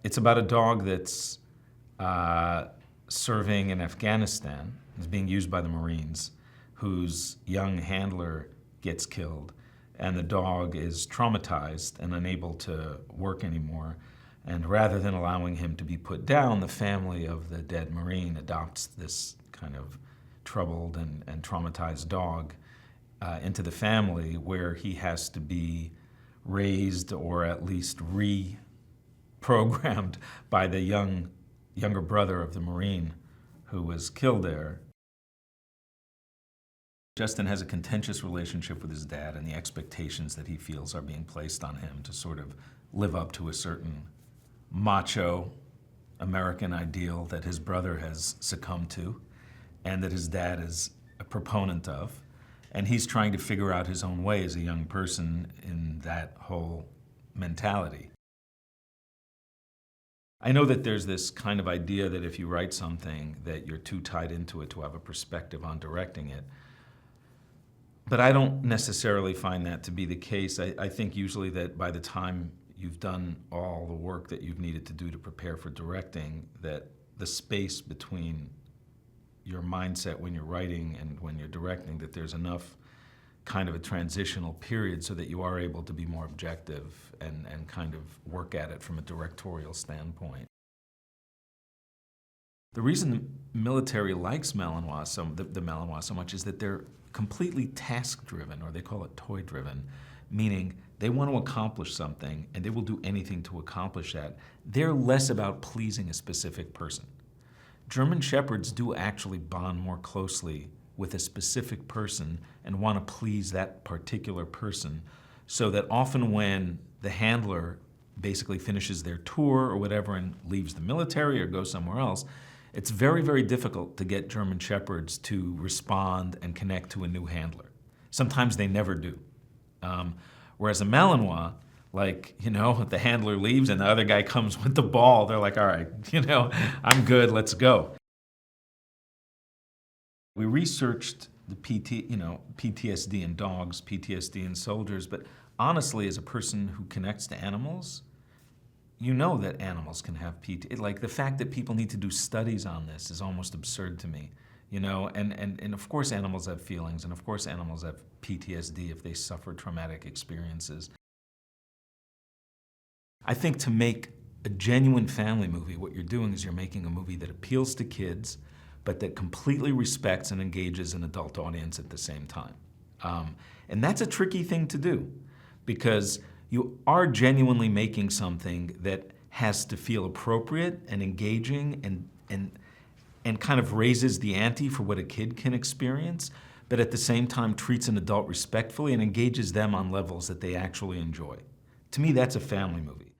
It's about a dog that's serving in Afghanistan. He's being used by the Marines, whose young handler gets killed, and the dog is traumatized and unable to work anymore. And rather than allowing him to be put down, the family of the dead Marine adopts this kind of troubled and traumatized dog into the family, where he has to be raised or at least reprogrammed by the younger brother of the Marine who was killed there. Justin has a contentious relationship with his dad and the expectations that he feels are being placed on him to sort of live up to a certain macho American ideal that his brother has succumbed to and that his dad is a proponent of. And he's trying to figure out his own way as a young person in that whole mentality. I know that there's this kind of idea that if you write something that you're too tied into it to have a perspective on directing it. But I don't necessarily find that to be the case. I think usually that by the time you've done all the work that you've needed to do to prepare for directing, that the space between your mindset when you're writing and when you're directing, that there's enough kind of a transitional period so that you are able to be more objective and kind of work at it from a directorial standpoint. The reason the military likes Malinois, the Malinois so much, is that they're completely task-driven, or they call it toy-driven, meaning they want to accomplish something and they will do anything to accomplish that. They're less about pleasing a specific person. German Shepherds do actually bond more closely with a specific person and want to please that particular person, so that often when the handler basically finishes their tour or whatever and leaves the military or goes somewhere else, it's very, very difficult to get German Shepherds to respond and connect to a new handler. Sometimes they never do. Whereas a Malinois, like, the handler leaves and the other guy comes with the ball, they're like, all right, I'm good, let's go. We researched the PTSD in dogs, PTSD in soldiers, but honestly, as a person who connects to animals, you know that animals can have PTSD. Like, the fact that people need to do studies on this is almost absurd to me, and of course animals have feelings, and of course animals have PTSD if they suffer traumatic experiences. I think to make a genuine family movie, what you're doing is you're making a movie that appeals to kids, but that completely respects and engages an adult audience at the same time. And that's a tricky thing to do, because you are genuinely making something that has to feel appropriate and engaging and kind of raises the ante for what a kid can experience, but at the same time treats an adult respectfully and engages them on levels that they actually enjoy. To me, that's a family movie.